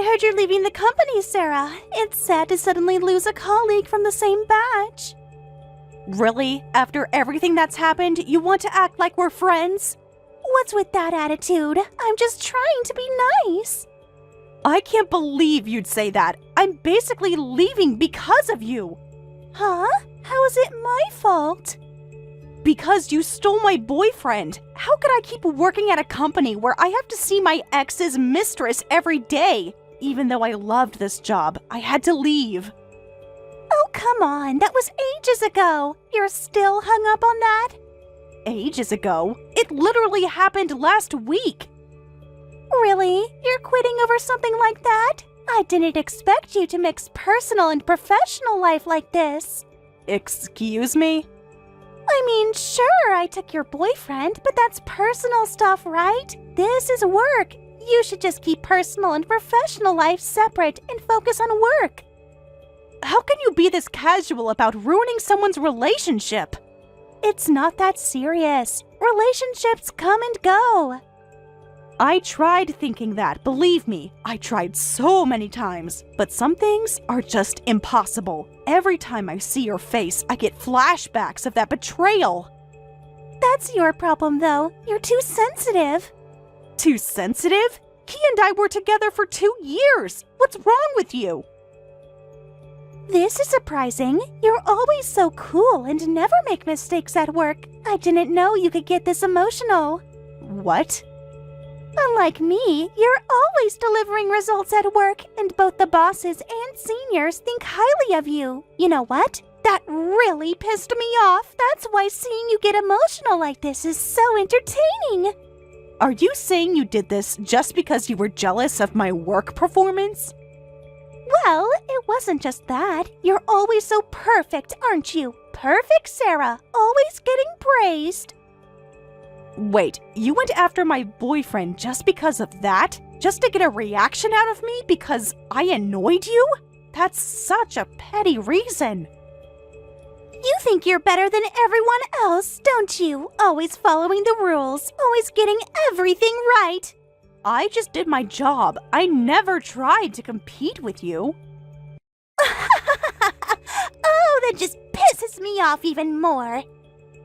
heard you're leaving the company, Sarah. It's sad to suddenly lose a colleague from the same batch. Really? After everything that's happened, you want to act like we're friends? What's with that attitude? I'm just trying to be nice. I can't believe you'd say that. I'm basically leaving because of you. Huh? How is it my fault? Because you stole my boyfriend. How could I keep working at a company where I have to see my ex's mistress every day? Even though I loved this job, I had to leave. Oh, come on. That was ages ago. You're still hung up on that? Ages ago? It literally happened last week. Really? You're quitting over something like that? I didn't expect you to mix personal and professional life like this. Excuse me? I mean, sure, I took your boyfriend, but that's personal stuff, right? This is work. You should just keep personal and professional life separate and focus on work. How can you be this casual about ruining someone's relationship? It's not that serious. Relationships come and go. I tried thinking that, believe me. I tried so many times. But some things are just impossible. Every time I see your face, I get flashbacks of that betrayal. That's your problem, though. You're too sensitive. Too sensitive? Key and I were together for 2 years. What's wrong with you? This is surprising. You're always so cool and never make mistakes at work. I didn't know you could get this emotional. What? Unlike me, you're always delivering results at work, and both the bosses and seniors think highly of you. You know what? That really pissed me off. That's why seeing you get emotional like this is so entertaining. Are you saying you did this just because you were jealous of my work performance? Well, it wasn't just that. You're always so perfect, aren't you? Perfect, Sarah. Always getting praised. Wait, you went after my boyfriend just because of that? Just to get a reaction out of me because I annoyed you? That's such a petty reason. You think you're better than everyone else, don't you? Always following the rules, always getting everything right. I just did my job. I never tried to compete with you. Oh, that just pisses me off even more.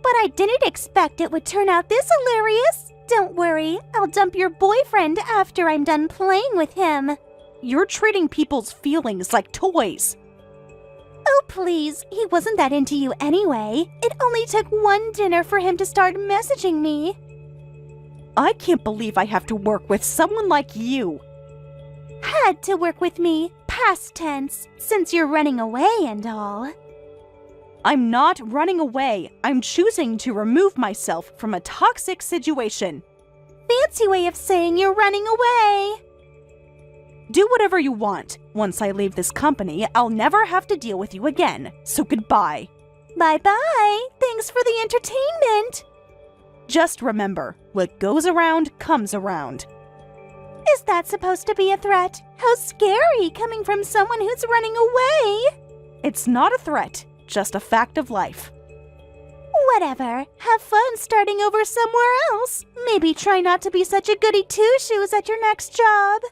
But I didn't expect it would turn out this hilarious. Don't worry, I'll dump your boyfriend after I'm done playing with him. You're treating people's feelings like toys. Oh, please, he wasn't that into you anyway. It only took one dinner for him to start messaging me. I can't believe I have to work with someone like you. Had to work with me, past tense, since you're running away and all. I'm not running away. I'm choosing to remove myself from a toxic situation. Fancy way of saying you're running away. Do whatever you want. Once I leave this company, I'll never have to deal with you again. So goodbye. Bye-bye. Thanks for the entertainment. Just remember, what goes around comes around. Is that supposed to be a threat? How scary coming from someone who's running away. It's not a threat, just a fact of life. Whatever. Have fun starting over somewhere else. Maybe try not to be such a goody two-shoes at your next job.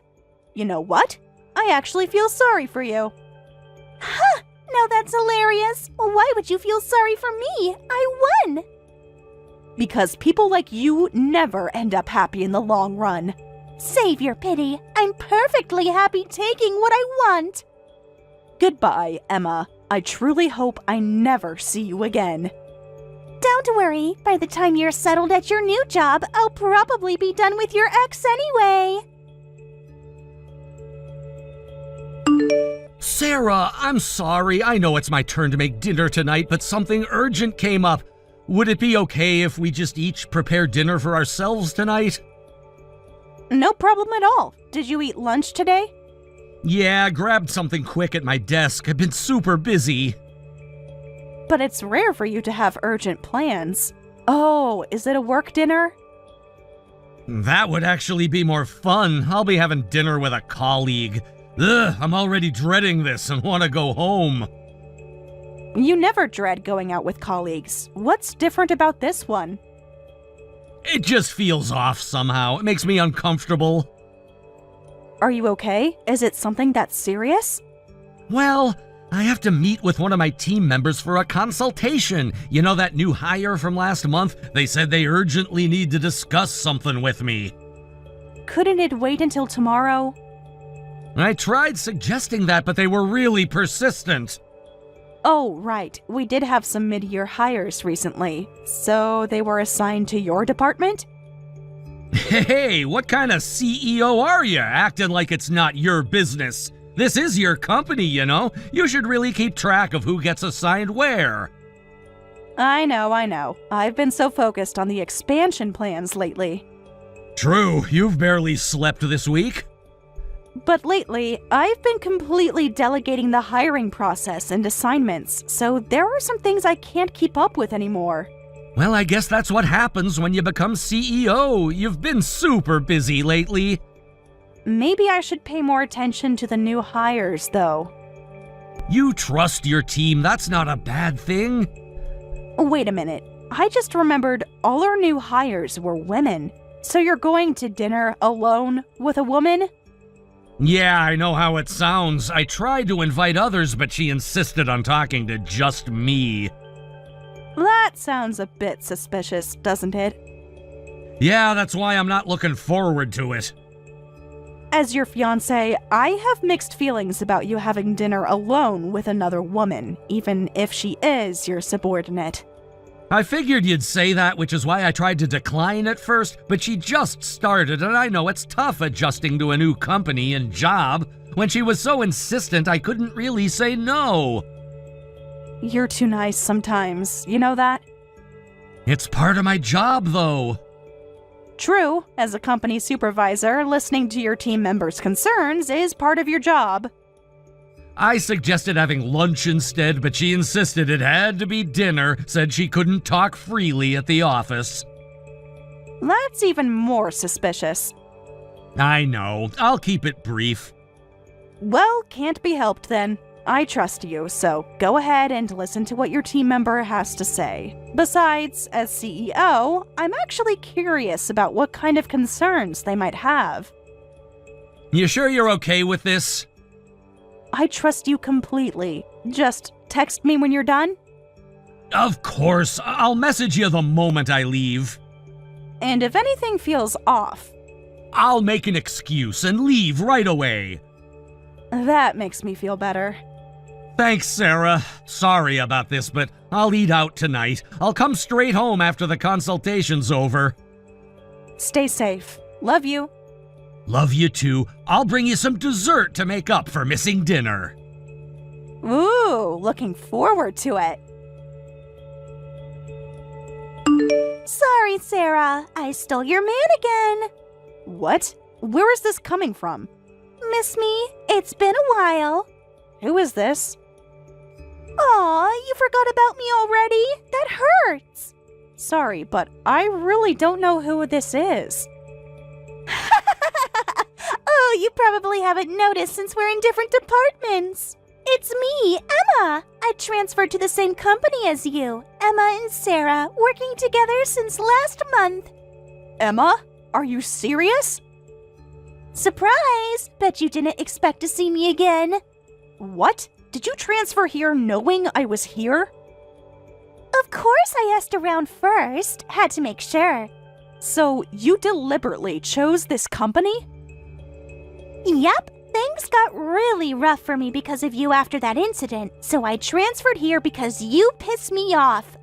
You know what? I actually feel sorry for you. Huh! Now that's hilarious. Why would you feel sorry for me? I won! Because people like you never end up happy in the long run. Save your pity. I'm perfectly happy taking what I want. Goodbye, Emma. I truly hope I never see you again. Don't worry. By the time you're settled at your new job, I'll probably be done with your ex anyway. Sarah, I'm sorry. I know it's my turn to make dinner tonight, but something urgent came up. Would it be okay if we just each prepare dinner for ourselves tonight? No problem at all. Did you eat lunch today? Yeah, I grabbed something quick at my desk. I've been super busy. But it's rare for you to have urgent plans. Oh, is it a work dinner? That would actually be more fun. I'll be having dinner with a colleague. Ugh, I'm already dreading this and want to go home. You never dread going out with colleagues. What's different about this one? It just feels off somehow. It makes me uncomfortable. Are you okay? Is it something that's serious? Well, I have to meet with one of my team members for a consultation. You know that new hire from last month? They said they urgently need to discuss something with me. Couldn't it wait until tomorrow? I tried suggesting that, but they were really persistent. Oh, right. We did have some mid-year hires recently. So they were assigned to your department? Hey, what kind of CEO are you, acting like it's not your business? This is your company, you know. You should really keep track of who gets assigned where. I know. I've been so focused on the expansion plans lately. True, you've barely slept this week. But lately, I've been completely delegating the hiring process and assignments, so there are some things I can't keep up with anymore. Well, I guess that's what happens when you become CEO. You've been super busy lately. Maybe I should pay more attention to the new hires, though. You trust your team, that's not a bad thing. Wait a minute. I just remembered all our new hires were women. So you're going to dinner alone with a woman? Yeah, I know how it sounds. I tried to invite others, but she insisted on talking to just me. That sounds a bit suspicious, doesn't it? Yeah, that's why I'm not looking forward to it. As your fiancé, I have mixed feelings about you having dinner alone with another woman, even if she is your subordinate. I figured you'd say that, which is why I tried to decline at first, but she just started, and I know it's tough adjusting to a new company and job. When she was so insistent, I couldn't really say no. You're too nice sometimes, you know that? It's part of my job, though. True, as a company supervisor, listening to your team members' concerns is part of your job. I suggested having lunch instead, but she insisted it had to be dinner, said she couldn't talk freely at the office. That's even more suspicious. I know. I'll keep it brief. Well, can't be helped then. I trust you, so go ahead and listen to what your team member has to say. Besides, as CEO, I'm actually curious about what kind of concerns they might have. You sure you're okay with this? I trust you completely. Just text me when you're done. Of course. I'll message you the moment I leave. And if anything feels off, I'll make an excuse and leave right away. that makes me feel better. Thanks, Sarah. Sorry about this, but I'll eat out tonight. I'll come straight home after the consultation's over. Stay safe. Love you. Love you too. I'll bring you some dessert to make up for missing dinner. Ooh, looking forward to it. Sorry, Sarah. I stole your man again. What? Where is this coming from? Miss me? It's been a while. Who is this? Aw, you forgot about me already? That hurts. Sorry, but I really don't know who this is. Oh, you probably haven't noticed since we're in different departments. It's me, Emma. I transferred to the same company as you. Emma and Sarah, working together since last month. Emma? Are you serious? Surprise! Bet you didn't expect to see me again. What? Did you transfer here knowing I was here? Of course I asked around first. Had to make sure. So you deliberately chose this company? Yep. Things got really rough for me because of you after that incident, so I transferred here because you pissed me off.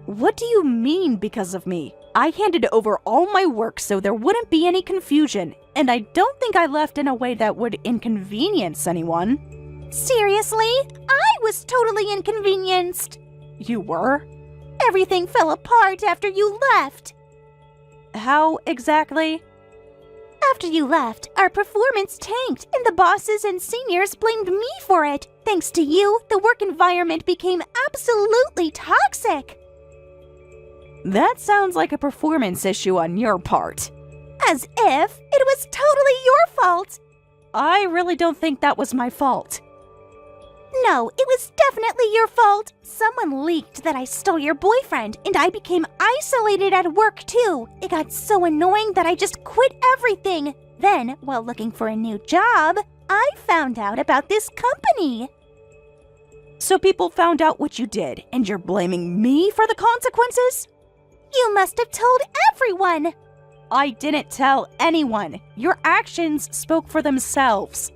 What do you mean because of me? I handed over all my work so there wouldn't be any confusion, and I don't think I left in a way that would inconvenience anyone. Seriously? I was totally inconvenienced. You were? Everything fell apart after you left. How exactly? After you left, our performance tanked, and the bosses and seniors blamed me for it. Thanks to you, the work environment became absolutely toxic. That sounds like a performance issue on your part. As if it was totally your fault. I really don't think that was my fault. No, it was definitely your fault. Someone leaked that I stole your boyfriend, and I became isolated at work too. It got so annoying that I just quit everything. Then, while looking for a new job, I found out about this company. So people found out what you did, and you're blaming me for the consequences? You must have told everyone. I didn't tell anyone. Your actions spoke for themselves.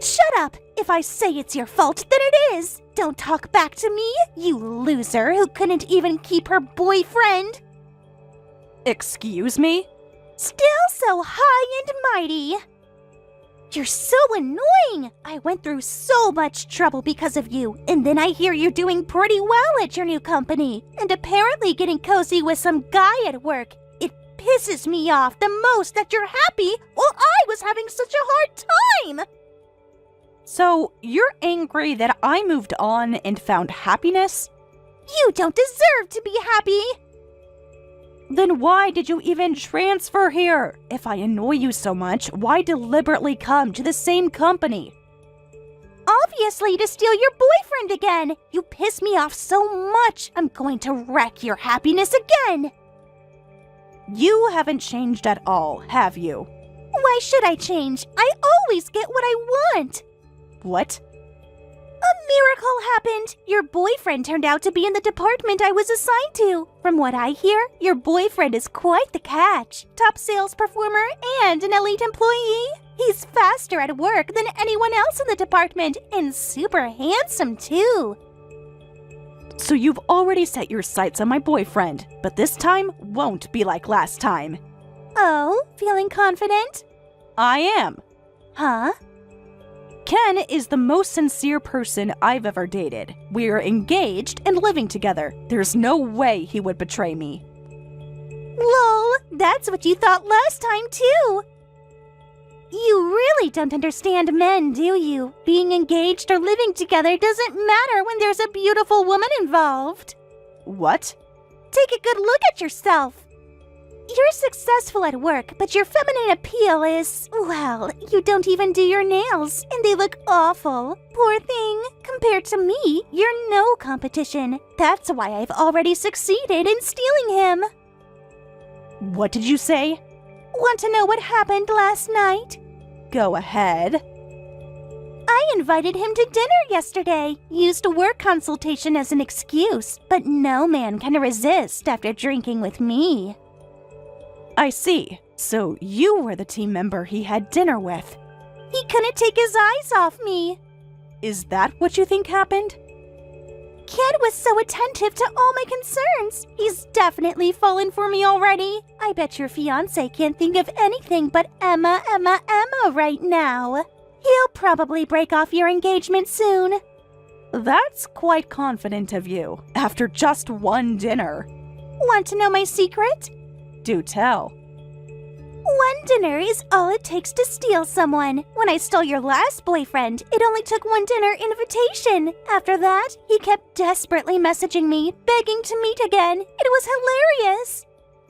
Shut up! If I say it's your fault, then it is! Don't talk back to me, you loser who couldn't even keep her boyfriend! Excuse me? Still so high and mighty! You're so annoying! I went through so much trouble because of you, and then I hear you're doing pretty well at your new company, and apparently getting cozy with some guy at work. It pisses me off the most that you're happy while I was having such a hard time! So, you're angry that I moved on and found happiness? You don't deserve to be happy! Then why did you even transfer here? If I annoy you so much, why deliberately come to the same company? Obviously to steal your boyfriend again! You piss me off so much, I'm going to wreck your happiness again! You haven't changed at all, have you? Why should I change? I always get what I want! What? A miracle happened! Your boyfriend turned out to be in the department I was assigned to. From what I hear, your boyfriend is quite the catch. Top sales performer and an elite employee. He's faster at work than anyone else in the department and super handsome too. So you've already set your sights on my boyfriend, but this time won't be like last time. Oh, feeling confident? I am. Huh? Ken is the most sincere person I've ever dated. We're engaged and living together. There's no way he would betray me. Lol, that's what you thought last time too. You really don't understand men, do you? Being engaged or living together doesn't matter when there's a beautiful woman involved. What? Take a good look at yourself. You're successful at work, but your feminine appeal is, well, you don't even do your nails, and they look awful. Poor thing. Compared to me, you're no competition. That's why I've already succeeded in stealing him. What did you say? Want to know what happened last night? Go ahead. I invited him to dinner yesterday, used a work consultation as an excuse, but no man can resist after drinking with me. I see. So you were the team member he had dinner with. He couldn't take his eyes off me. Is that what you think happened? Ken was so attentive to all my concerns. He's definitely fallen for me already. I bet your fiancé can't think of anything but Emma right now. He'll probably break off your engagement soon. That's quite confident of you, after just one dinner. Want to know my secret? Do tell. One dinner is all it takes to steal someone. When I stole your last boyfriend, it only took one dinner invitation. After that, he kept desperately messaging me, begging to meet again. It was hilarious.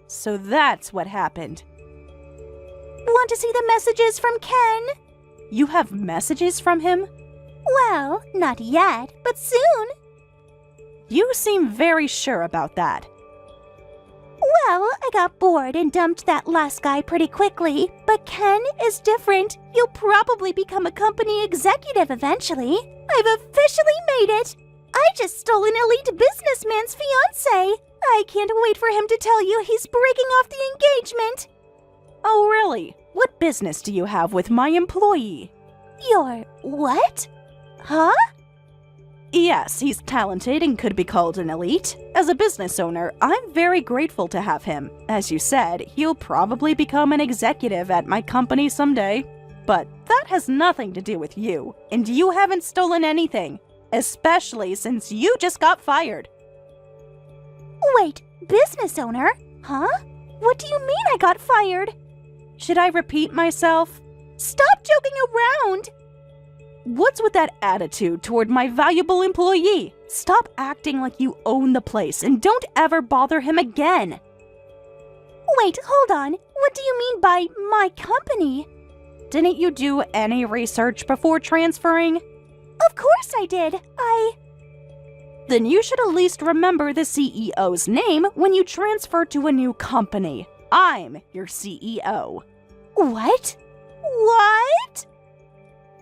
So that's what happened. Want to see the messages from Ken? You have messages from him? Well, not yet, but soon. You seem very sure about that. Well, I got bored and dumped that last guy pretty quickly, but Ken is different. He'll probably become a company executive eventually. I've officially made it. I just stole an elite businessman's fiancé. I can't wait for him to tell you he's breaking off the engagement. Oh, really? What business do you have with my employee? Your what? Huh? Yes, he's talented and could be called an elite. As a business owner, I'm very grateful to have him. As you said, he'll probably become an executive at my company someday. But that has nothing to do with you, and you haven't stolen anything, especially since you just got fired. Wait, business owner? Huh? What do you mean I got fired? Should I repeat myself? Stop joking around! What's with that attitude toward my valuable employee? Stop acting like you own the place and don't ever bother him again. Wait, hold on. What do you mean by my company? Didn't you do any research before transferring? Of course I did. Then you should at least remember the CEO's name when you transfer to a new company. I'm your CEO. What? What?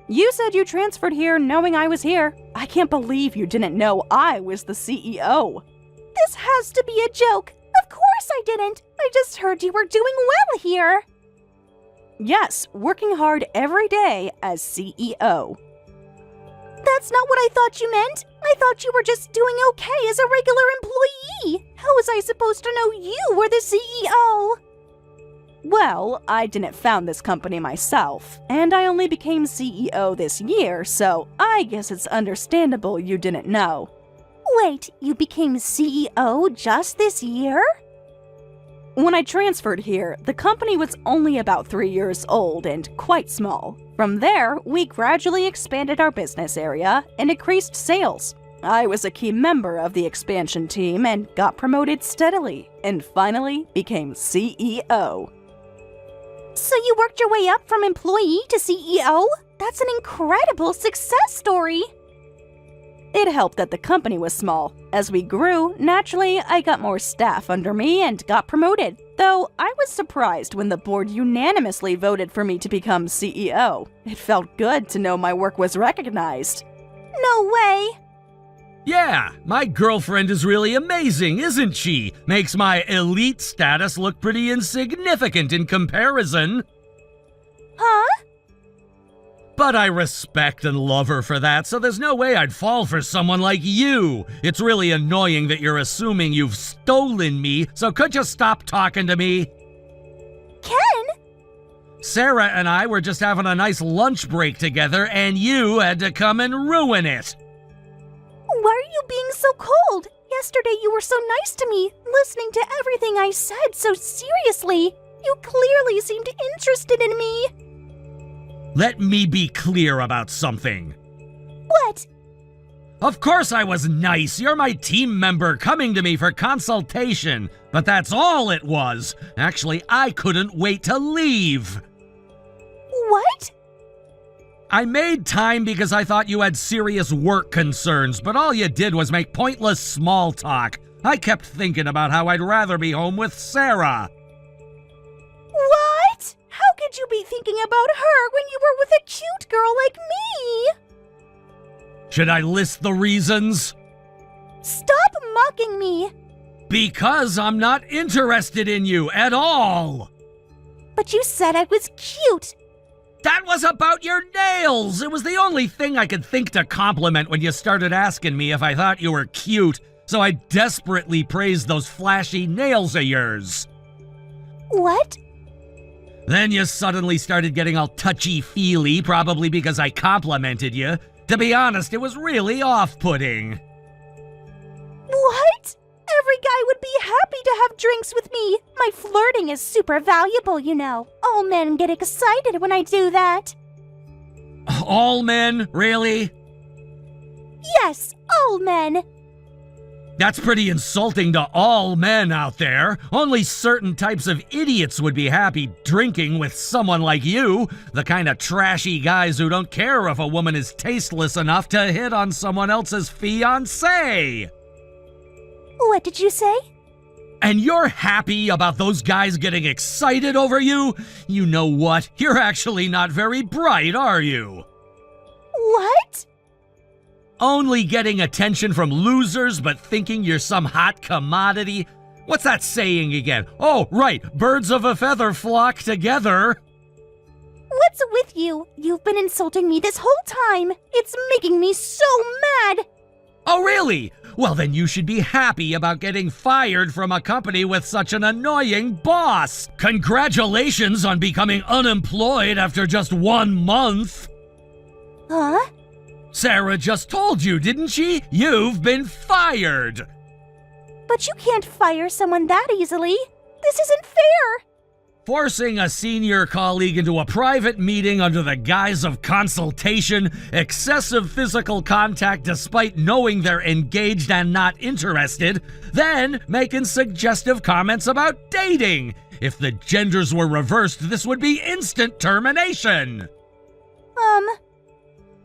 You said you transferred here knowing I was here. I can't believe you didn't know I was the CEO. This has to be a joke. Of course I didn't. I just heard you were doing well here. Yes, working hard every day as CEO. That's not what I thought you meant. I thought you were just doing okay as a regular employee. How was I supposed to know you were the CEO? Well, I didn't found this company myself, and I only became CEO this year, so I guess it's understandable you didn't know. Wait, you became CEO just this year? When I transferred here, the company was only about 3 years old and quite small. From there, we gradually expanded our business area and increased sales. I was a key member of the expansion team and got promoted steadily, and finally became CEO. So you worked your way up from employee to CEO? That's an incredible success story. It helped that the company was small. As we grew, naturally, I got more staff under me and got promoted. Though I was surprised when the board unanimously voted for me to become CEO. It felt good to know my work was recognized. No way. Yeah, my girlfriend is really amazing, isn't she? Makes my elite status look pretty insignificant in comparison. Huh? But I respect and love her for that, so there's no way I'd fall for someone like you. It's really annoying that you're assuming you've stolen me, so could you stop talking to me? Ken? Sarah and I were just having a nice lunch break together, and you had to come and ruin it. Why are you being so cold? Yesterday you were so nice to me, listening to everything I said so seriously. You clearly seemed interested in me. Let me be clear about something. What? Of course I was nice. You're my team member coming to me for consultation. But that's all it was. Actually, I couldn't wait to leave. What? I made time because I thought you had serious work concerns, but all you did was make pointless small talk. I kept thinking about how I'd rather be home with Sarah. What? How could you be thinking about her when you were with a cute girl like me? Should I list the reasons? Stop mocking me. Because I'm not interested in you at all. But you said I was cute. That was about your nails! It was the only thing I could think to compliment when you started asking me if I thought you were cute, so I desperately praised those flashy nails of yours. What? Then you suddenly started getting all touchy-feely, probably because I complimented you. To be honest, it was really off-putting. What? Every guy would be happy to have drinks with me. My flirting is super valuable, you know. All men get excited when I do that. All men? Really? Yes, all men. That's pretty insulting to all men out there. Only certain types of idiots would be happy drinking with someone like you. The kind of trashy guys who don't care if a woman is tasteless enough to hit on someone else's fiancé. What did you say? And you're happy about those guys getting excited over you? You know what? You're actually not very bright, are you? What? Only getting attention from losers but thinking you're some hot commodity? What's that saying again? Oh, right, birds of a feather flock together. What's with you? You've been insulting me this whole time. It's making me so mad. Oh, really? Well, then you should be happy about getting fired from a company with such an annoying boss. Congratulations on becoming unemployed after just 1 month. Huh? Sarah just told you, didn't she? You've been fired. But you can't fire someone that easily. This isn't fair. Forcing a senior colleague into a private meeting under the guise of consultation, excessive physical contact despite knowing they're engaged and not interested, then making suggestive comments about dating. If the genders were reversed, this would be instant termination.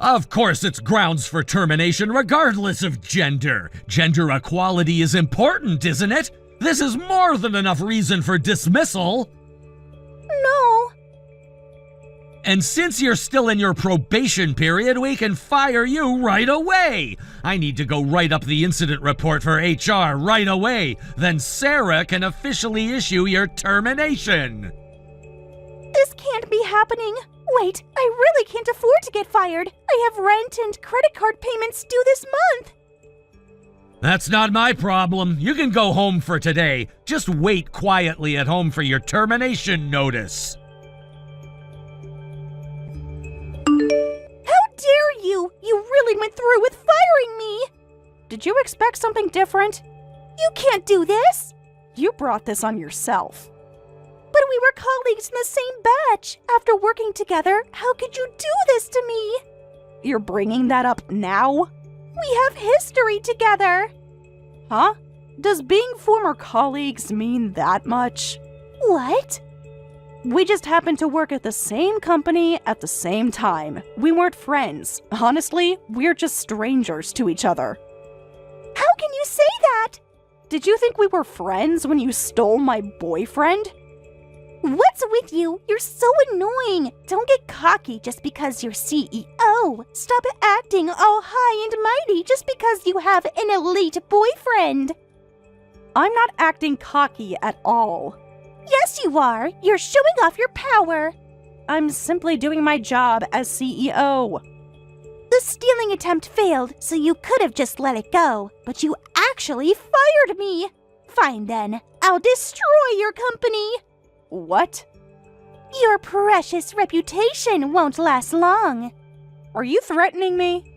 Of course, it's grounds for termination regardless of gender. Gender equality is important, isn't it? This is more than enough reason for dismissal. No. And since you're still in your probation period, we can fire you right away. I need to go write up the incident report for HR right away. Then Sarah can officially issue your termination. This can't be happening. Wait, I really can't afford to get fired. I have rent and credit card payments due this month. That's not my problem. You can go home for today. Just wait quietly at home for your termination notice. How dare you! You really went through with firing me! Did you expect something different? You can't do this! You brought this on yourself. But we were colleagues in the same batch. After working together, how could you do this to me? You're bringing that up now? We have history together. Huh? Does being former colleagues mean that much? What? We just happened to work at the same company at the same time. We weren't friends. Honestly, we're just strangers to each other. How can you say that? Did you think we were friends when you stole my boyfriend? What's with you? You're so annoying. Don't get cocky just because you're CEO. Stop acting all high and mighty just because you have an elite boyfriend. I'm not acting cocky at all. Yes, you are. You're showing off your power. I'm simply doing my job as CEO. The stealing attempt failed, so you could have just let it go. But you actually fired me. Fine then. I'll destroy your company. What? Your precious reputation won't last long. Are you threatening me?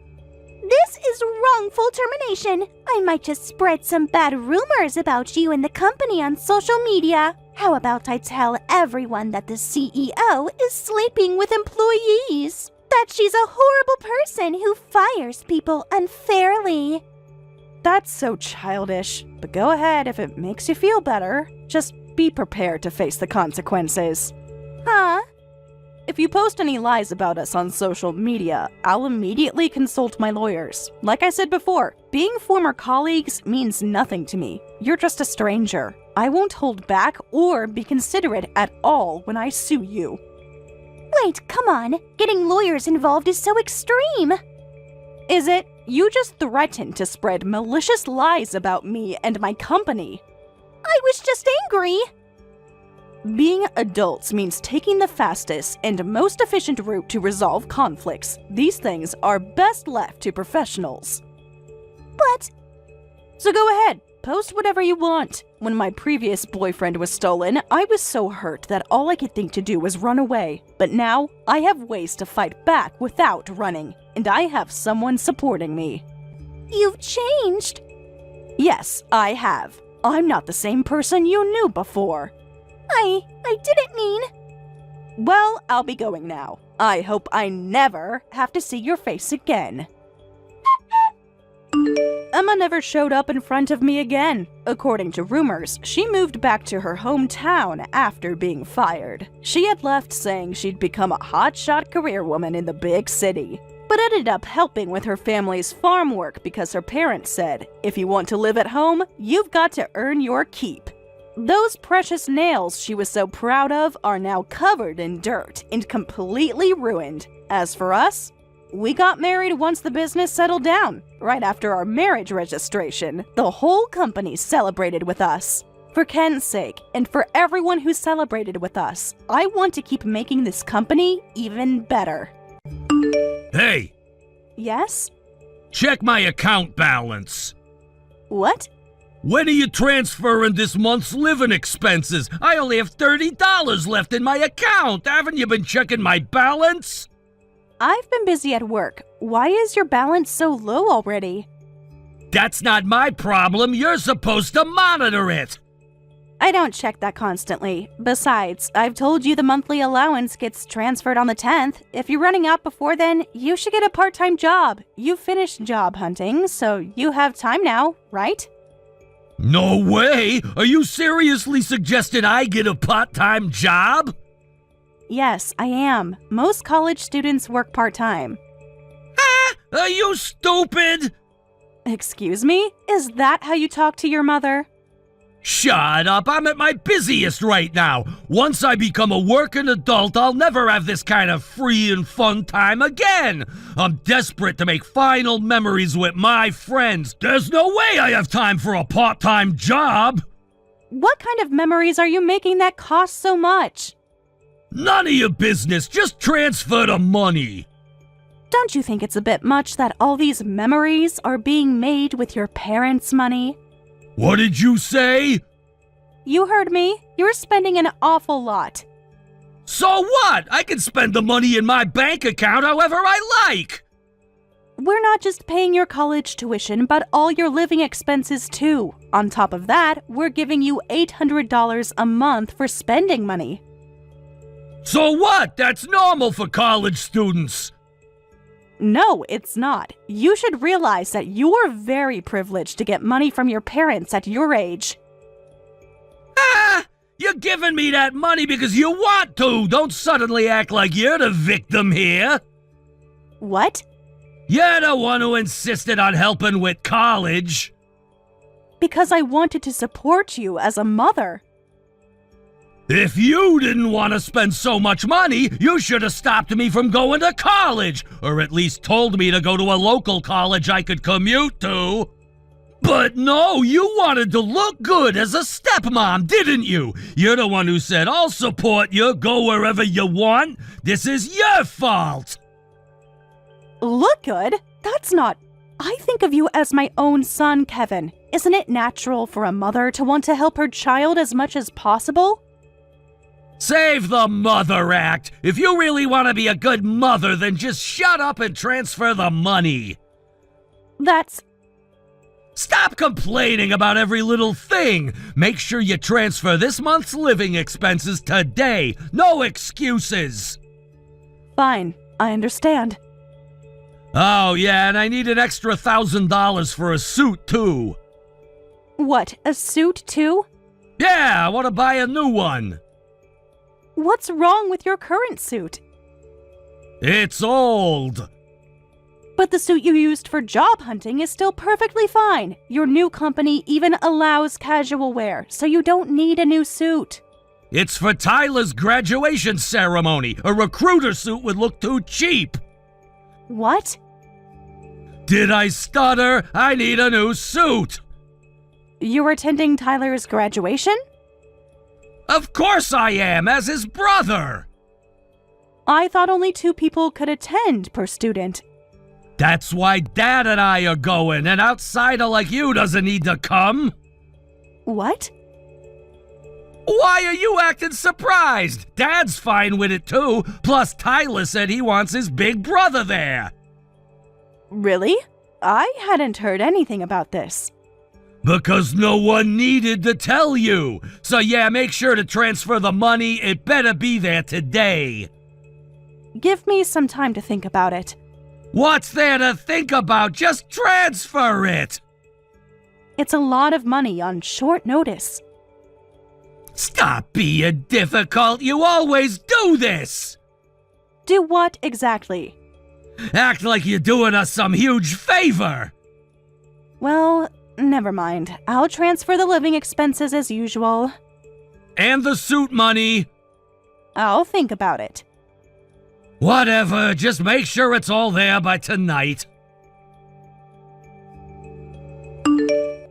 This is wrongful termination. I might just spread some bad rumors about you and the company on social media. How about I tell everyone that the CEO is sleeping with employees? That she's a horrible person who fires people unfairly. That's so childish, but go ahead if it makes you feel better. Just be prepared to face the consequences. Huh? If you post any lies about us on social media, I'll immediately consult my lawyers. Like I said before, being former colleagues means nothing to me. You're just a stranger. I won't hold back or be considerate at all when I sue you. Wait, come on. Getting lawyers involved is so extreme. Is it? You just threatened to spread malicious lies about me and my company. I was just angry. Being adults means taking the fastest and most efficient route to resolve conflicts. These things are best left to professionals. But... So go ahead, post whatever you want. When my previous boyfriend was stolen, I was so hurt that all I could think to do was run away. But now, I have ways to fight back without running, and I have someone supporting me. You've changed. Yes, I have. I'm not the same person you knew before. I didn't mean... Well, I'll be going now. I hope I never have to see your face again. Emma never showed up in front of me again. According to rumors, she moved back to her hometown after being fired. She had left saying she'd become a hotshot career woman in the big city, but ended up helping with her family's farm work because her parents said, if you want to live at home, you've got to earn your keep. Those precious nails she was so proud of are now covered in dirt and completely ruined. As for us, we got married once the business settled down. Right after our marriage registration, the whole company celebrated with us. For Ken's sake, and for everyone who celebrated with us, I want to keep making this company even better. Hey, Yes? check my account balance. What? When are you transferring this month's living expenses? I only have $30 left in my account. Haven't you been checking my balance? I've been busy at work. Why is your balance so low already? That's not my problem. You're supposed to monitor it. I don't check that constantly. Besides, I've told you the monthly allowance gets transferred on the 10th. If you're running out before then, you should get a part-time job. You finished job hunting, so you have time now, right? No way! Are you seriously suggesting I get a part-time job? Yes, I am. Most college students work part-time. Ah! Are you stupid? Excuse me? Is that how you talk to your mother? Shut up, I'm at my busiest right now. Once I become a working adult, I'll never have this kind of free and fun time again. I'm desperate to make final memories with my friends. There's no way I have time for a part-time job. What kind of memories are you making that cost so much? None of your business, just transfer the money. Don't you think it's a bit much that all these memories are being made with your parents' money? What did you say? You heard me. You're spending an awful lot. So what? I can spend the money in my bank account however I like. We're not just paying your college tuition, but all your living expenses too. On top of that, we're giving you $800 a month for spending money. So what? That's normal for college students. No, it's not. You should realize that you're very privileged to get money from your parents at your age. Ah! You're giving me that money because you want to. Don't suddenly act like you're the victim here. What? You're the one who insisted on helping with college. Because I wanted to support you as a mother. If you didn't want to spend so much money, you should have stopped me from going to college, or at least told me to go to a local college I could commute to. But no, you wanted to look good as a stepmom, didn't you? You're the one who said, I'll support you, go wherever you want. This is your fault. Look good? That's not... I think of you as my own son, Kevin. Isn't it natural for a mother to want to help her child as much as possible? Save the mother act. If you really want to be a good mother, then just shut up and transfer the money. That's... Stop complaining about every little thing. Make sure you transfer this month's living expenses today. No excuses. Fine. I understand. Oh, yeah, and I need an extra $1,000 for a suit, too. What, a suit too? Yeah, I want to buy a new one. What's wrong with your current suit? It's old. But the suit you used for job hunting is still perfectly fine. Your new company even allows casual wear, so you don't need a new suit. It's for Tyler's graduation ceremony. A recruiter suit would look too cheap. What? Did I stutter? I need a new suit. You're attending Tyler's graduation? Of course I am, as his brother. I thought only 2 people could attend per student. That's why Dad and I are going. An outsider like you doesn't need to come. What? Why are you acting surprised? Dad's fine with it too. Plus, Tyler said he wants his big brother there. Really? I hadn't heard anything about this. Because no one needed to tell you. So yeah, make sure to transfer the money. It better be there today. Give me some time to think about it. What's there to think about? Just transfer it. It's a lot of money on short notice. Stop being difficult. You always do this. Do what exactly? Act like you're doing us some huge favor. Well, never mind. I'll transfer the living expenses as usual. And the suit money. I'll think about it. Whatever, just make sure it's all there by tonight.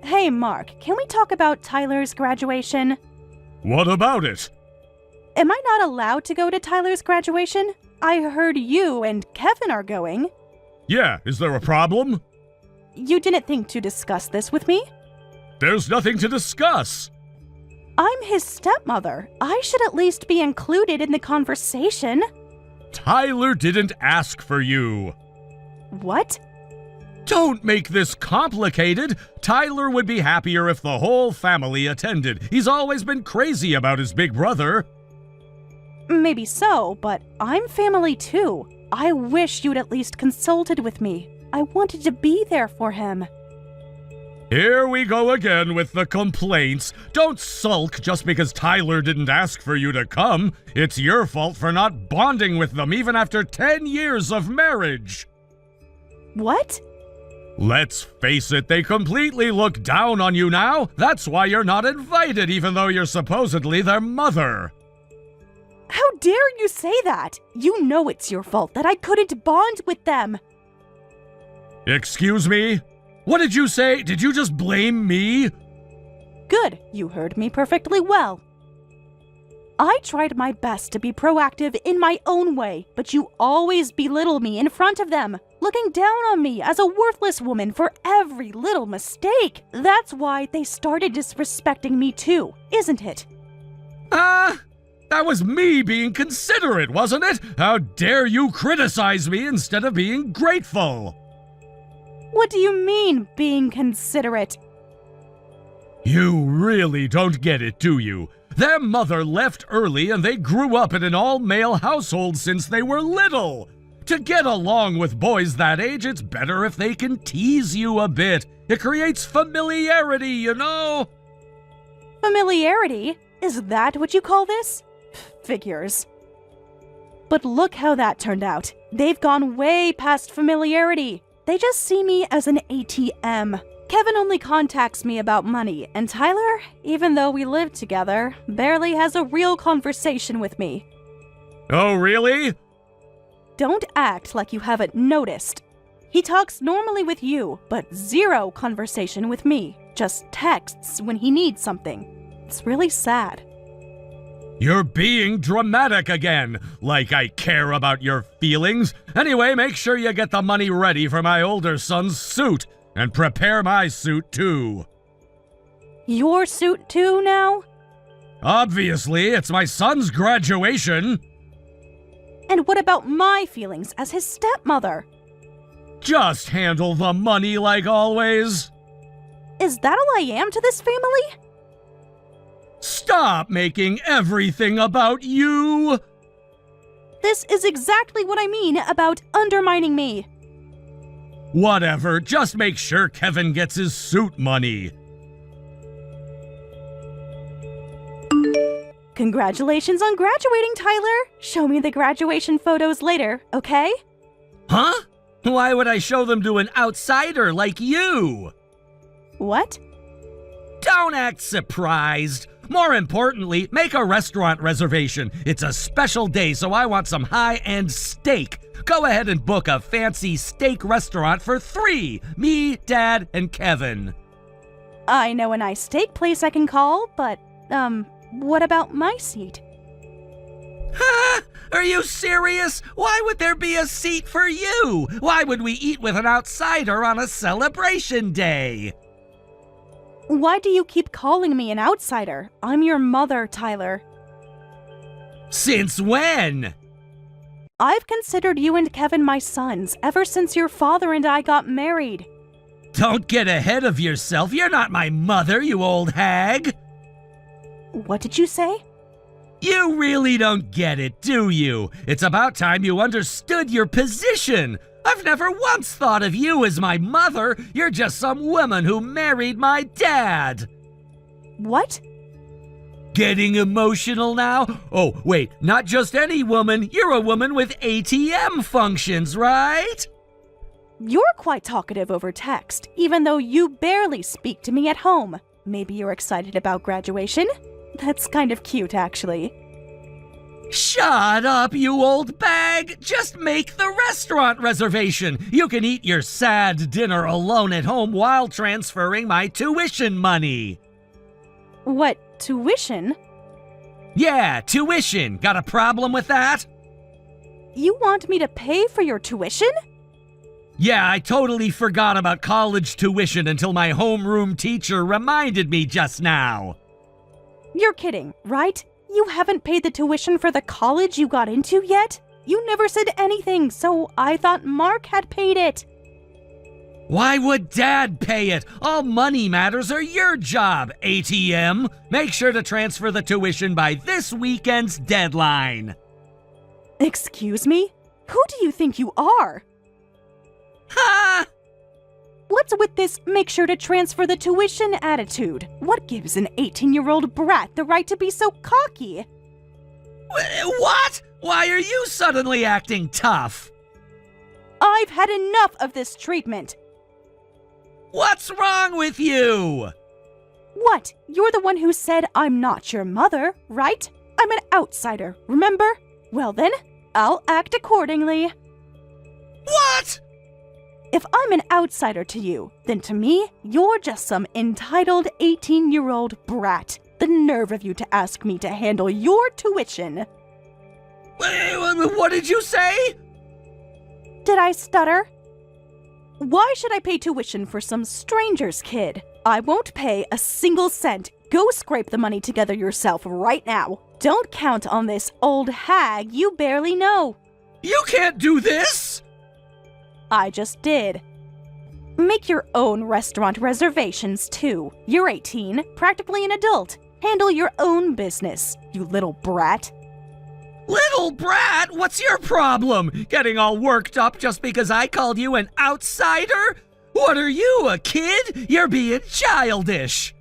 Hey, Mark, can we talk about Tyler's graduation? What about it? Am I not allowed to go to Tyler's graduation? I heard you and Kevin are going. Yeah, is there a problem? You didn't think to discuss this with me? There's nothing to discuss. I'm his stepmother. I should at least be included in the conversation. Tyler didn't ask for you. What? Don't make this complicated. Tyler would be happier if the whole family attended. He's always been crazy about his big brother. Maybe so, but I'm family too. I wish you'd at least consulted with me. I wanted to be there for him. Here we go again with the complaints. Don't sulk just because Tyler didn't ask for you to come. It's your fault for not bonding with them even after 10 years of marriage. What? Let's face it, they completely look down on you now. That's why you're not invited, even though you're supposedly their mother. How dare you say that? You know it's your fault that I couldn't bond with them. Excuse me? What did you say? Did you just blame me? Good, you heard me perfectly well. I tried my best to be proactive in my own way, but you always belittle me in front of them, looking down on me as a worthless woman for every little mistake. That's why they started disrespecting me too, isn't it? That was me being considerate, wasn't it? How dare you criticize me instead of being grateful? What do you mean, being considerate? You really don't get it, do you? Their mother left early and they grew up in an all-male household since they were little. To get along with boys that age, it's better if they can tease you a bit. It creates familiarity, you know? Familiarity? Is that what you call this? Figures. But look how that turned out. They've gone way past familiarity. They just see me as an ATM. Kevin only contacts me about money, and Tyler, even though we live together, barely has a real conversation with me. Oh, really? Don't act like you haven't noticed. He talks normally with you, but zero conversation with me. Just texts when he needs something. It's really sad. You're being dramatic again, like I care about your feelings. Anyway, make sure you get the money ready for my older son's suit, and prepare my suit too. Your suit too now? Obviously, it's my son's graduation. And what about my feelings as his stepmother? Just handle the money like always. Is that all I am to this family? Stop making everything about you. This is exactly what I mean about undermining me. Whatever, just make sure Kevin gets his suit money. Congratulations on graduating, Tyler. Show me the graduation photos later, okay? Huh? Why would I show them to an outsider like you? What? Don't act surprised. More importantly, make a restaurant reservation. It's a special day, so I want some high-end steak. Go ahead and book a fancy steak restaurant for 3. Me, Dad, and Kevin. I know a nice steak place I can call, but, what about my seat? Huh? Are you serious? Why would there be a seat for you? Why would we eat with an outsider on a celebration day? Why do you keep calling me an outsider? I'm your mother, Tyler. Since when? I've considered you and Kevin my sons ever since your father and I got married. Don't get ahead of yourself. You're not my mother, you old hag. What did you say? You really don't get it, do you? It's about time you understood your position. I've never once thought of you as my mother. You're just some woman who married my dad. What? Getting emotional now? Oh, wait, not just any woman. You're a woman with ATM functions, right? You're quite talkative over text, even though you barely speak to me at home. Maybe you're excited about graduation? That's kind of cute, actually. Shut up, you old bag! Just make the restaurant reservation. You can eat your sad dinner alone at home while transferring my tuition money. What, tuition? Yeah, tuition. Got a problem with that? You want me to pay for your tuition? Yeah, I totally forgot about college tuition until my homeroom teacher reminded me just now. You're kidding, right? You haven't paid the tuition for the college you got into yet? You never said anything, so I thought Mark had paid it. Why would Dad pay it? All money matters are your job, ATM. Make sure to transfer the tuition by this weekend's deadline. Excuse me? Who do you think you are? Ha! What's with this make sure to transfer the tuition attitude? What gives an 18-year-old brat the right to be so cocky? What? Why are you suddenly acting tough? I've had enough of this treatment. What's wrong with you? What? You're the one who said I'm not your mother, right? I'm an outsider, remember? Well then, I'll act accordingly. What? If I'm an outsider to you, then to me, you're just some entitled 18-year-old brat. The nerve of you to ask me to handle your tuition. What did you say? Did I stutter? Why should I pay tuition for some stranger's kid? I won't pay a single cent. Go scrape the money together yourself right now. Don't count on this old hag you barely know. You can't do this! I just did. Make your own restaurant reservations, too. You're 18, practically an adult. Handle your own business, you little brat. Little brat, what's your problem? Getting all worked up just because I called you an outsider? What are you, a kid? You're being childish.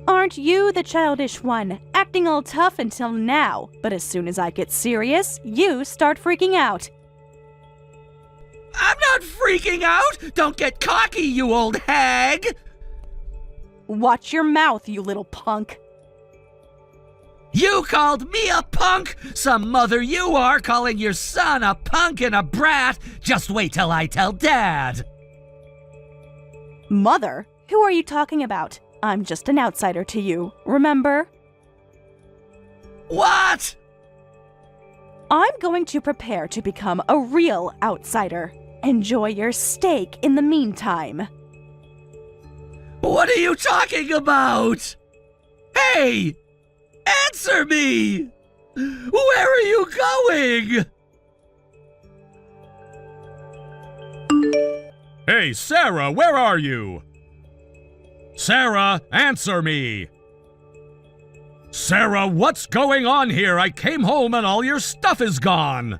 Aren't you the childish one, acting all tough until now? But as soon as I get serious, you start freaking out. I'm not freaking out! Don't get cocky, you old hag! Watch your mouth, you little punk. You called me a punk? Some mother you are, calling your son a punk and a brat. Just wait till I tell Dad. Mother? Who are you talking about? I'm just an outsider to you, remember? What? I'm going to prepare to become a real outsider. Enjoy your steak in the meantime. What are you talking about? Hey! Answer me! Where are you going? Hey, Sarah, where are you? Sarah, answer me! Sarah, what's going on here? I came home and all your stuff is gone!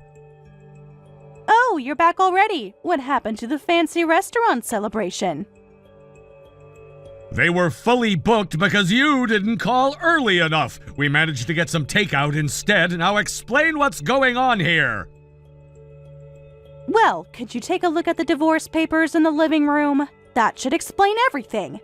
Oh, you're back already. What happened to the fancy restaurant celebration? They were fully booked because you didn't call early enough. We managed to get some takeout instead. Now explain what's going on here. Well, could you take a look at the divorce papers in the living room? That should explain everything.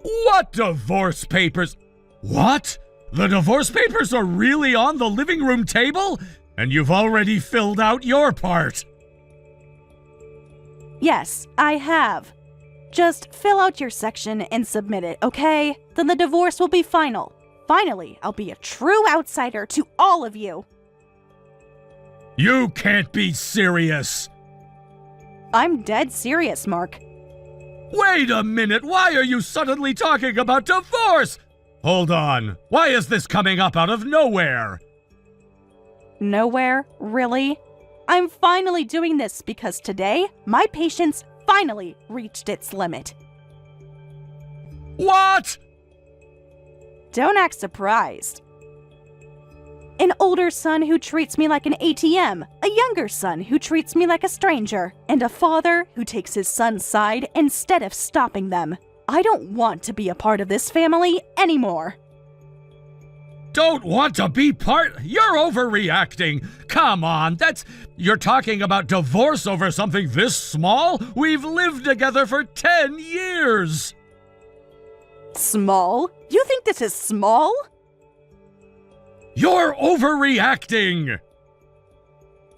What divorce papers? What? The divorce papers are really on the living room table? And you've already filled out your part. Yes, I have. Just fill out your section and submit it, okay? Then the divorce will be final. Finally, I'll be a true outsider to all of you. You can't be serious. I'm dead serious, Mark. Wait a minute, why are you suddenly talking about divorce? Hold on, why is this coming up out of nowhere? Nowhere? Really? I'm finally doing this because today, my patience finally reached its limit. What? Don't act surprised. An older son who treats me like an ATM, a younger son who treats me like a stranger, and a father who takes his son's side instead of stopping them. I don't want to be a part of this family anymore. Don't want to be part? You're overreacting. Come on, you're talking about divorce over something this small? We've lived together for 10 years. Small? You think this is small? You're overreacting.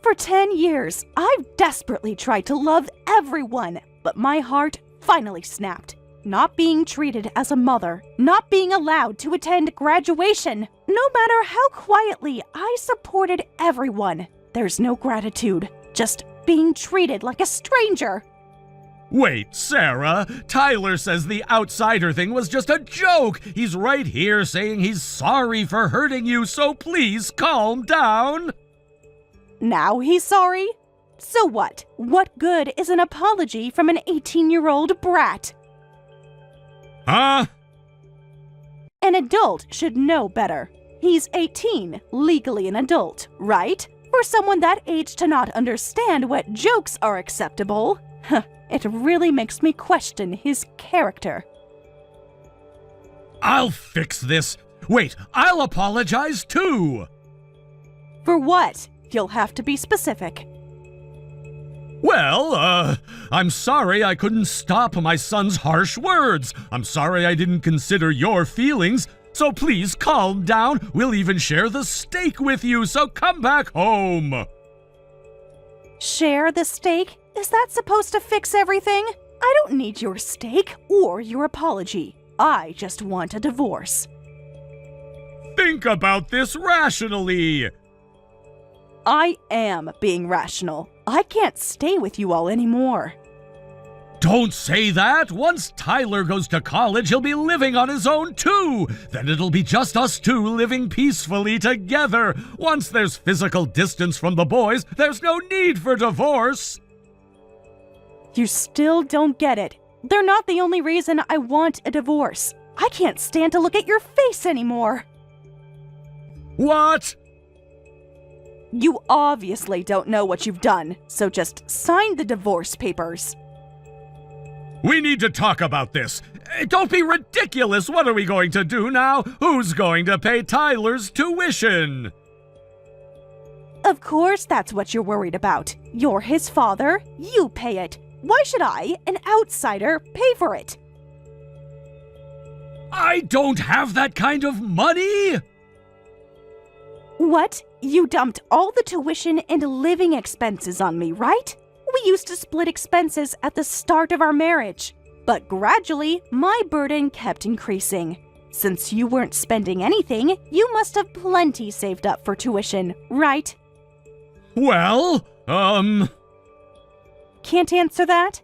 For 10 years, I've desperately tried to love everyone, but my heart finally snapped. Not being treated as a mother, not being allowed to attend graduation. No matter how quietly I supported everyone, there's no gratitude, just being treated like a stranger. Wait, Sarah, Tyler says the outsider thing was just a joke. He's right here saying he's sorry for hurting you, so please calm down. Now he's sorry? So what? What good is an apology from an 18-year-old brat? Huh? An adult should know better. He's 18, legally an adult, right? For someone that age to not understand what jokes are acceptable, it really makes me question his character. I'll fix this. Wait, I'll apologize too. For what? You'll have to be specific. Well, I'm sorry I couldn't stop my son's harsh words. I'm sorry I didn't consider your feelings. So please calm down. We'll even share the steak with you, so come back home. Share the steak? Is that supposed to fix everything? I don't need your steak or your apology. I just want a divorce. Think about this rationally. I am being rational. I can't stay with you all anymore. Don't say that. Once Tyler goes to college, he'll be living on his own too. Then it'll be just us two living peacefully together. Once there's physical distance from the boys, there's no need for divorce. You still don't get it. They're not the only reason I want a divorce. I can't stand to look at your face anymore. What? You obviously don't know what you've done, so just sign the divorce papers. We need to talk about this. Don't be ridiculous. What are we going to do now? Who's going to pay Tyler's tuition? Of course that's what you're worried about. You're his father. You pay it. Why should I, an outsider, pay for it? I don't have that kind of money. What? You dumped all the tuition and living expenses on me, right? We used to split expenses at the start of our marriage, but gradually my burden kept increasing. Since you weren't spending anything, you must have plenty saved up for tuition, right? Well, Can't answer that?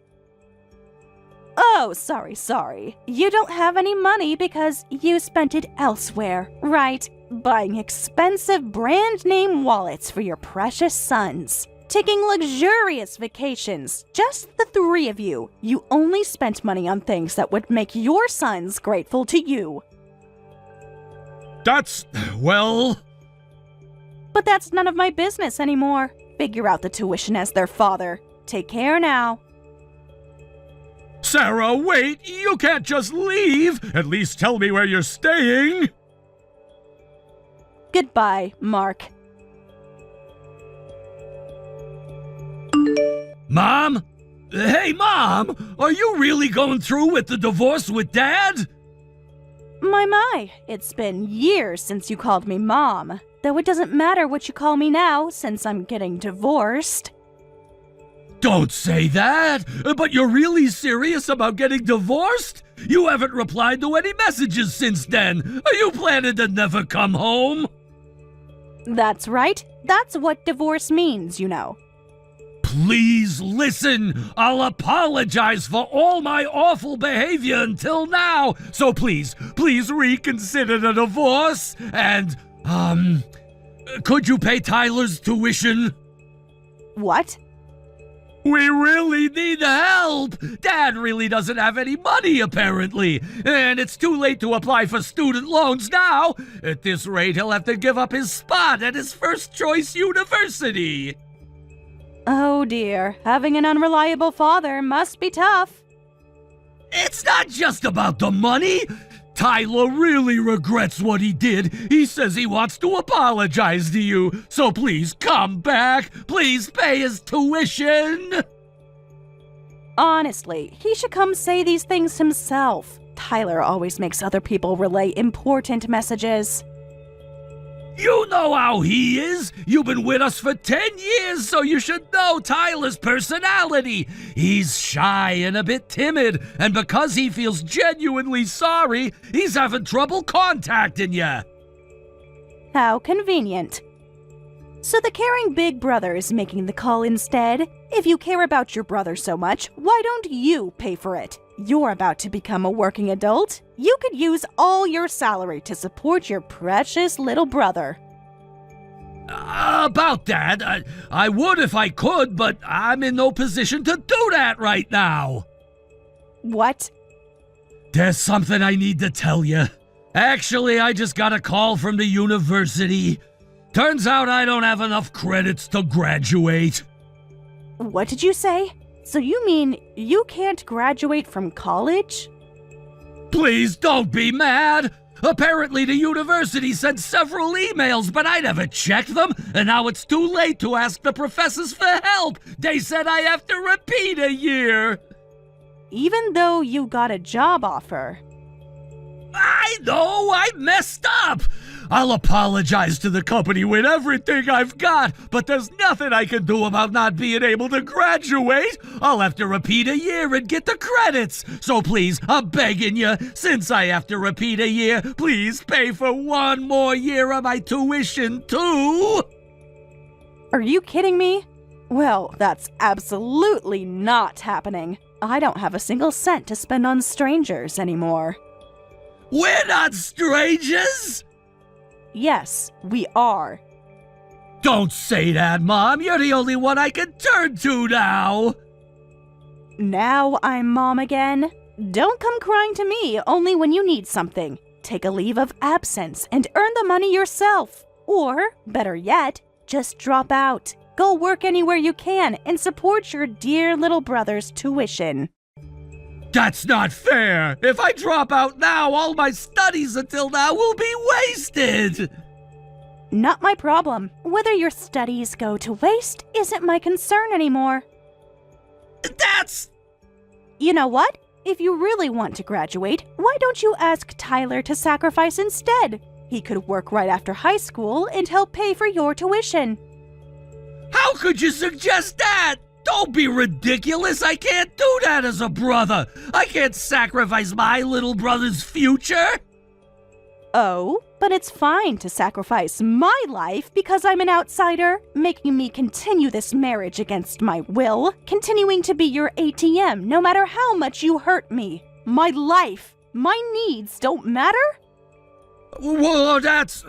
Oh, sorry. You don't have any money because you spent it elsewhere, right? Buying expensive brand name wallets for your precious sons. Taking luxurious vacations, just the three of you. You only spent money on things that would make your sons grateful to you. well... But that's none of my business anymore. Figure out the tuition as their father. Take care now. Sarah, wait! You can't just leave! At least tell me where you're staying! Goodbye, Mark. Mom? Hey, Mom! Are you really going through with the divorce with Dad? My, it's been years since you called me Mom. Though it doesn't matter what you call me now, since I'm getting divorced. Don't say that! But you're really serious about getting divorced? You haven't replied to any messages since then. Are you planning to never come home? That's right. That's what divorce means, you know. Please listen. I'll apologize for all my awful behavior until now. So please reconsider the divorce. And, could you pay Tyler's tuition? What? We really need help! Dad really doesn't have any money, apparently. And it's too late to apply for student loans now. At this rate, he'll have to give up his spot at his first-choice university. Oh dear, having an unreliable father must be tough. It's not just about the money. Tyler really regrets what he did. He says he wants to apologize to you. So please come back. Please pay his tuition. Honestly, he should come say these things himself. Tyler always makes other people relay important messages. You know how he is. You've been with us for 10 years, so you should know Tyler's personality. He's shy and a bit timid, and because he feels genuinely sorry, he's having trouble contacting you. How convenient. So the caring big brother is making the call instead? If you care about your brother so much, why don't you pay for it? You're about to become a working adult. You could use all your salary to support your precious little brother. About that, I would if I could, but I'm in no position to do that right now. What? There's something I need to tell you. Actually, I just got a call from the university. Turns out I don't have enough credits to graduate. What did you say? So you mean you can't graduate from college? Please don't be mad. Apparently, the university sent several emails, but I never checked them, and now it's too late to ask the professors for help. They said I have to repeat a year. Even though you got a job offer. I know, I messed up. I'll apologize to the company with everything I've got, but there's nothing I can do about not being able to graduate. I'll have to repeat a year and get the credits. So please, I'm begging you, since I have to repeat a year, please pay for one more year of my tuition too. Are you kidding me? Well, that's absolutely not happening. I don't have a single cent to spend on strangers anymore. We're not strangers. Yes, we are. Don't say that, Mom. You're the only one I can turn to now. Now I'm mom again? Don't come crying to me only when you need something. Take a leave of absence and earn the money yourself. Or, better yet, just drop out. Go work anywhere you can and support your dear little brother's tuition. That's not fair. If I drop out now, all my studies until now will be wasted. Not my problem. Whether your studies go to waste isn't my concern anymore. That's... You know what? If you really want to graduate, why don't you ask Tyler to sacrifice instead? He could work right after high school and help pay for your tuition. How could you suggest that? Don't be ridiculous. I can't do that as a brother. I can't sacrifice my little brother's future. Oh, but it's fine to sacrifice my life because I'm an outsider, making me continue this marriage against my will, continuing to be your ATM no matter how much you hurt me. My life, my needs don't matter? Well, that's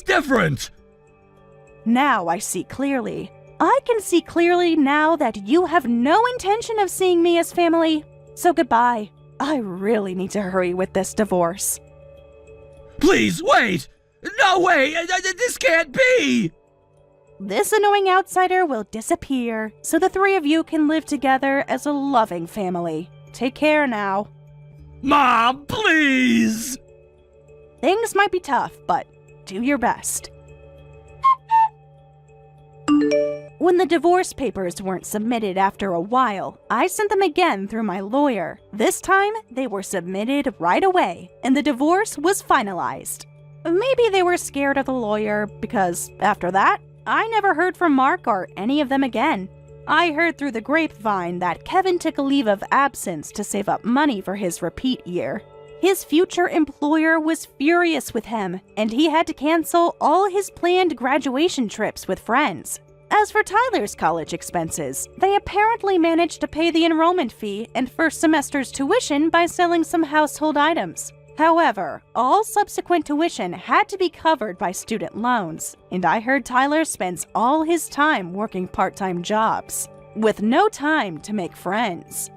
different. Now I see clearly. I can see clearly now that you have no intention of seeing me as family. So goodbye. I really need to hurry with this divorce. Please, wait! No way! This can't be! This annoying outsider will disappear, so the three of you can live together as a loving family. Take care now. Mom, please! Things might be tough, but do your best. When the divorce papers weren't submitted after a while, I sent them again through my lawyer. This time, they were submitted right away, and the divorce was finalized. Maybe they were scared of the lawyer, because after that, I never heard from Mark or any of them again. I heard through the grapevine that Kevin took a leave of absence to save up money for his repeat year. His future employer was furious with him, and he had to cancel all his planned graduation trips with friends. As for Tyler's college expenses, they apparently managed to pay the enrollment fee and first semester's tuition by selling some household items. However, all subsequent tuition had to be covered by student loans, and I heard Tyler spends all his time working part-time jobs, with no time to make friends.